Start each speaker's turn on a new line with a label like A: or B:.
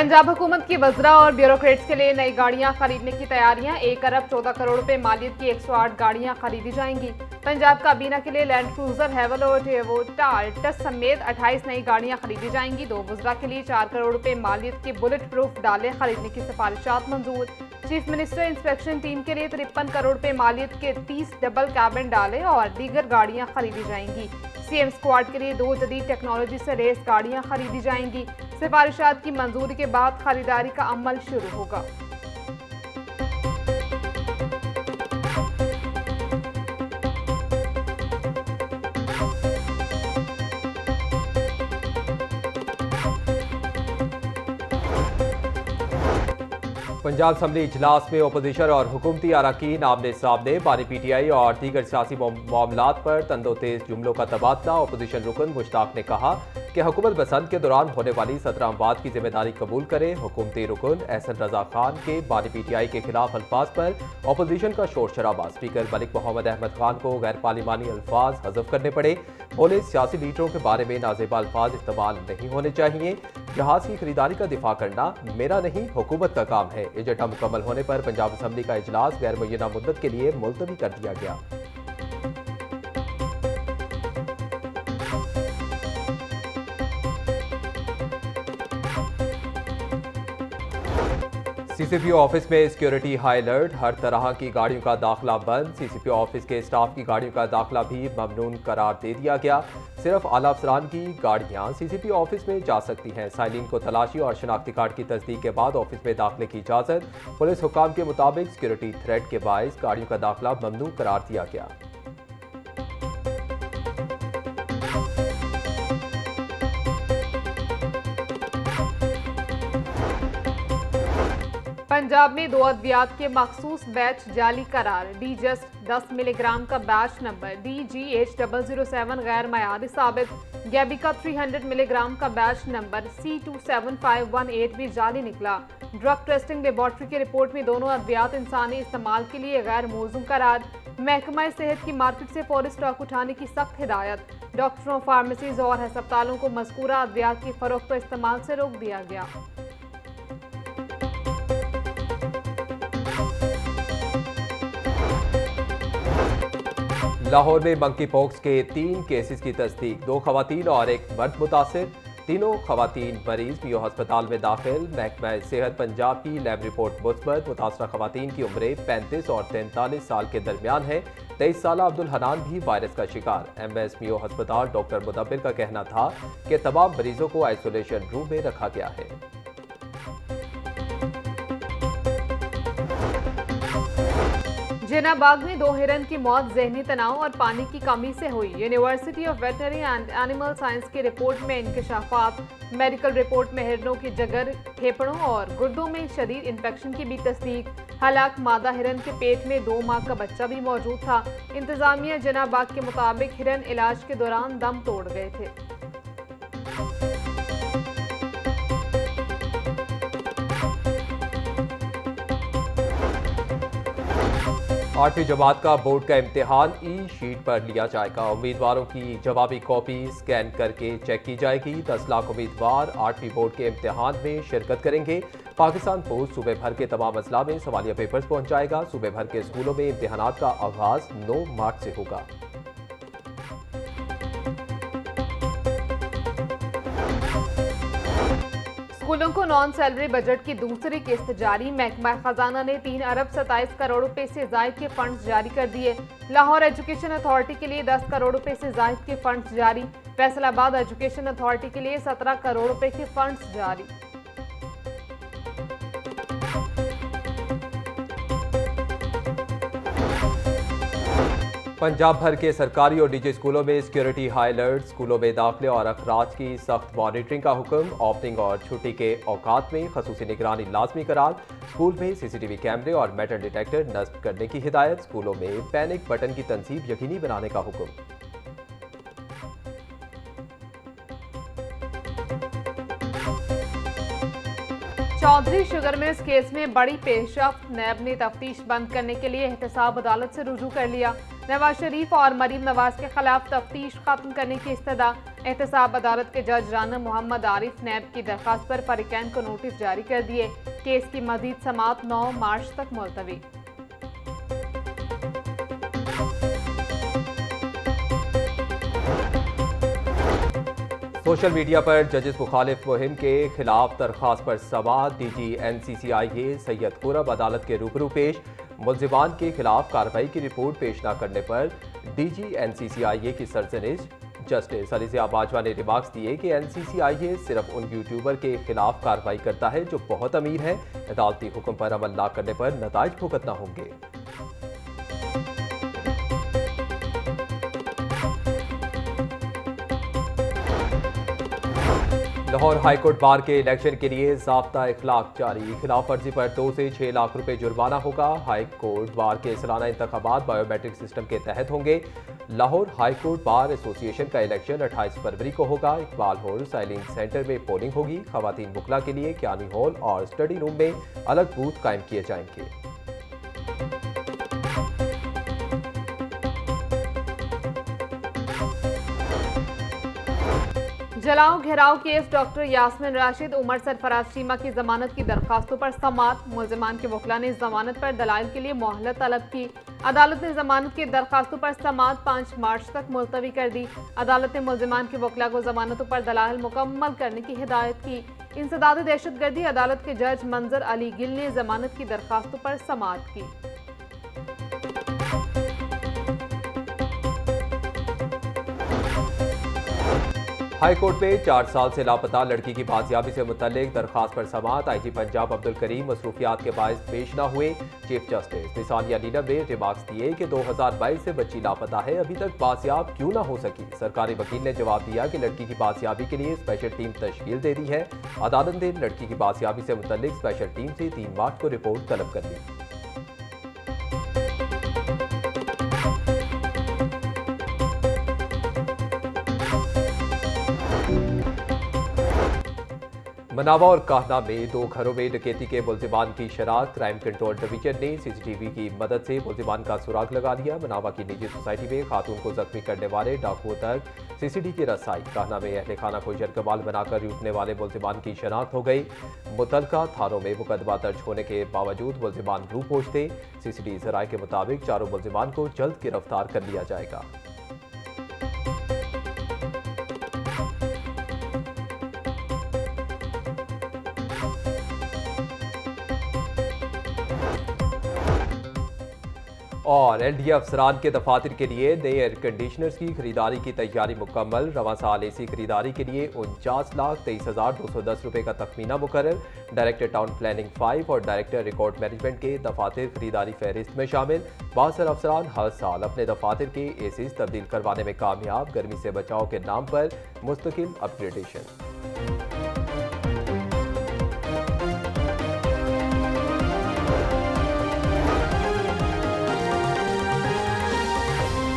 A: पंजाब हुकूमत की वज़रा और ब्यूरोक्रेट्स के लिए नई गाड़ियां खरीदने की तैयारियां। 1 अरब 14 करोड़ रुपए मालियत की 108 गाड़ियां खरीदी जाएंगी। पंजाब काबीना के लिए लैंड क्रूजर, हेवल और टोयोटा अल्टस समेत 28 नई गाड़ियां खरीदी जाएंगी। 2 वज़रा के लिए 4 करोड़ रुपए मालियत की बुलेट प्रूफ डाले खरीदने की सिफारिशात मंजूर। चीफ मिनिस्टर इंस्पेक्शन टीम के लिए 53 करोड़ रुपए मालियत के 30 डबल कैबिन डाले और दीगर गाड़ियां खरीदी जाएंगी। सीएम स्क्वाड के लिए 2 जदीद टेक्नोलॉजी से रेस गाड़ियां खरीदी जाएंगी। सिफारिशात की मंजूरी के बाद खरीदारी का अमल शुरू होगा।
B: पंजाब असम्बली इजलास में अपोजिशन और हुकूमती अरकान आमने सामने। बानी पीटीआई और दीगर सियासी मामलात पर तंदोतेज जुमलों का तबादला। अपोजिशन रुकन मुश्ताक ने कहा कि हुकूमत बसंत के दौरान होने वाली सतरामवाद की जिम्मेदारी कबूल करे। हुकूमती रुकन एहसन रजा खान के बानी पीटीआई के खिलाफ अल्फाज पर अपोजिशन का शोर शराबा। स्पीकर मलिक मोहम्मद अहमद खान को गैर पार्लिमानी अल्फाज हज़फ करने पड़े। बोले सियासी लीडरों के बारे में नाजेबा अल्फाज इस्तेमाल नहीं होने चाहिए। जहाज की खरीदारी का दिफा करना मेरा नहीं हुकूमत का काम है। इजट्ठा मुकम्मल होने पर पंजाब असम्बली का इजलास गैर मुय्यना मुद्दत के लिए मुलतवी कर दिया गया। सीसीपीओ ऑफिस में सिक्योरिटी हाई अलर्ट। हर तरह की गाड़ियों का दाखिला बंद। सीसीपीओ ऑफिस के स्टाफ की गाड़ियों का दाखिला भी ममनून करार दे दिया गया। सिर्फ आला अफसरान की गाड़ियां सीसीपीओ ऑफिस में जा सकती हैं। साइलिन को तलाशी और शनाख्ती कार्ड की तस्दीक के बाद ऑफिस में दाखिले की इजाजत। पुलिस हुकाम के मुताबिक सिक्योरिटी थ्रेट के बायस गाड़ियों का दाखिला ममनू करार दिया गया।
A: पंजाब में 2 अद्वियात के मखसूस बैच जाली करार। डीजस्ट 10 मिलीग्राम का बैच नंबर DGH007 गैर मयारी साबित। गैबिका 300 मिलीग्राम का बैच नंबर C27518 भी जाली निकला। ड्रग टेस्टिंग लेबॉर्ट्री की रिपोर्ट में दोनों अद्वियात इंसानी इस्तेमाल के लिए गैर मौजूद करार। महकमा सेहत की मार्केट से फौरी स्टॉक उठाने की सख्त हिदायत। डॉक्टरों, फार्मेसीज और हस्पतालों को मज़कूरा अद्वियात की फरोख्त व इस्तेमाल से रोक दिया गया।
B: लाहौर में मंकी पॉक्स के 3 केसेस की तस्दीक। 2 खवातीन और 1 मर्द मुतासिर। तीनों खवातीन मरीज मियो अस्पताल में दाखिल। महकमा सेहत पंजाब की लैब रिपोर्ट मुस्बत। मुतासरा खवातीन की उम्रें 35 और 43 साल के दरमियान है। 23 साल अब्दुल हनान भी वायरस का शिकार। MS मियो अस्पताल डॉक्टर मुदब्बिर का कहना था कि तमाम मरीजों को आइसोलेशन रूम में रखा गया है।
A: जिन्ना बाग में 2 हिरन की मौत जहनी तनाव और पानी की कमी से हुई। University of veterinary and animal science की रिपोर्ट में इंकशाफात। मेडिकल रिपोर्ट में हिरनों की जगर, फेफड़ों और गुर्दों में शदीद इन्फेक्शन की भी तस्दीक। हलाक मादा हिरन के पेट में 2 माह का बच्चा भी मौजूद था। इंतजामिया जिन्ना बाग के मुताबिक हिरन इलाज के दौरान दम तोड़ गए थे।
B: आठवीं जमात का बोर्ड का इम्तिहान ई-शीट पर लिया जाएगा। उम्मीदवारों की जवाबी कॉपी स्कैन करके चेक की जाएगी। 10 लाख उम्मीदवार 8वीं बोर्ड के इम्तिहान में शिरकत करेंगे। पाकिस्तान पोस्ट सूबे भर के तमाम अजला में सवालिया पेपर्स पहुंचाएगा। सूबे भर के स्कूलों में इम्तिहानात का आगाज 9 मार्च से होगा।
A: स्कूलों को नॉन सैलरी बजट की दूसरी किस्त जारी। महकमा खजाना ने 3 अरब 27 करोड़ रुपए से जायद के फंड्स जारी कर दिए। लाहौर एजुकेशन अथॉरिटी के लिए 10 करोड़ रुपए से जायद के फंड्स जारी। फैसलाबाद एजुकेशन अथॉरिटी के लिए 17 करोड़ रुपए के फंड्स जारी।
B: पंजाब भर के सरकारी और निजी स्कूलों में सिक्योरिटी हाई अलर्ट। स्कूलों में दाखिले और अखराज की सख्त मॉनिटरिंग का हुक्म। ओपनिंग और छुट्टी के औकात में खसूसी निगरानी लाजमी करार। स्कूल में CCTV कैमरे और मेटल डिटेक्टर नस्ब करने की हिदायत। स्कूलों में पैनिक बटन की तंसीब यकीनी बनाने का हुक्म।
A: चौधरी शुगर मिल्स केस में बड़ी पेशरफ्त। नैब ने तफ्तीश बंद करने के लिए एहतसाब अदालत से रुजू कर लिया। नवाज शरीफ और मरीम नवाज के खिलाफ तफ्तीश खत्म करने की इस्तदा। एहतसाब अदालत के जज राना मोहम्मद आरिफ नैब की दरखास्त पर फरीकैन को नोटिस जारी कर दिए। केस की मजीद समाअत 9 मार्च तक मुलतवी।
B: सोशल मीडिया पर जजेस मुखालिफ मुहिम के खिलाफ दरखास्त पर समाअत। डीजी NCCIA सैयद खुरम अदालत के रूबरू पेश। मुल्जिमान के खिलाफ कार्रवाई की रिपोर्ट पेश न करने पर डीजी NCCIA की सरजनिश। जस्टिस अलीज़िया बाजवा ने रिमार्क्स दिए कि NCCIA सिर्फ उन यूट्यूबर के खिलाफ कार्रवाई करता है जो बहुत अमीर हैं। अदालती हुक्म पर अमल न करने पर नताइज भुगतना होंगे। लाहौर हाईकोर्ट बार के इलेक्शन के लिए ज़ाब्ता इखलाक जारी। खिलाफ वर्जी पर 2 से 6 लाख रुपए जुर्माना होगा। हाईकोर्ट बार के सालाना इंतखाबात बायोमेट्रिक सिस्टम के तहत होंगे। लाहौर हाईकोर्ट बार एसोसिएशन का इलेक्शन 28 फरवरी को होगा। इकबाल हॉल साइलिंग सेंटर में पोलिंग होगी। खवातीन मुकला के लिए क्यानी हॉल और स्टडी रूम में अलग बूथ कायम किए जाएंगे।
A: जलाओ घेराव केस डॉक्टर यास्मिन राशिद, उमर सरफराज चीमा की जमानत की दरखास्तों पर समाअत। मुल्जिमान के वकला ने जमानत पर दलाइल के लिए मोहलत तलब की। अदालत ने जमानत की दरखास्तों पर समाअत 5 मार्च तक मुलतवी कर दी। अदालत ने मुल्जिमान के वकला को जमानतों पर दलाइल मुकम्मल करने की हिदायत की। इंसदाद दहशतगर्दी अदालत के जज मंजर अली गिल ने जमानत की दरखास्तों पर समाअत की।
B: हाईकोर्ट में 4 साल से लापता लड़की की बाजियाबी से मुतल्लिक दरखास्त पर समाअत। IG पंजाब अब्दुल करीम मसरूफियात के बायस पेश न हुए। चीफ जस्टिस मिसानिया नीलम ने रिमार्क्स दिए कि 2022 से बच्ची लापता है, अभी तक बाजियाब क्यों न हो सकी। सरकारी वकील ने जवाब दिया कि लड़की की बाजियाबी के लिए स्पेशल टीम तश्कील दे दी है। अदालत ने लड़की की बाजियाबी से मुतल्लिक स्पेशल टीम से 3 मार्च को रिपोर्ट तलब कर ली। मनावा और काहना में 2 घरों में डकैती के मुल्जिमान की शरारत। क्राइम कंट्रोल डिवीजन ने CCTV की मदद से मुल्जिमान का सुराग लगा लिया। मनावा की निजी सोसाइटी में खातून को जख्मी करने वाले डाकुओं तक CCTV की रसाई। काहना में अहले खाना को जरकमाल बनाकर लूटने वाले मुल्जिमान की शनाख्त हो गई। मुतलका थानों में मुकदमा दर्ज होने के बावजूद मुल्जिमान रूपोश थे। CCTV जराये के मुताबिक चारों मुल्जिमान को जल्द गिरफ्तार कर लिया जाएगा। और LDA अफसरान के दफातर के लिए नए एयर कंडीशनर्स की खरीदारी की तैयारी मुकम्मल। रवां साल AC खरीदारी के लिए 49,23,210 रुपये का तखमीना मुकर्रर। डायरेक्टर टाउन प्लानिंग 5 और डायरेक्टर रिकॉर्ड मैनेजमेंट के दफातर खरीदारी फहरिस्त में शामिल। बासर अफसरान हर साल अपने दफातर के ACs तब्दील करवाने में कामयाब। गर्मी से बचाव के नाम पर मुस्तकिल अपग्रेडेशन।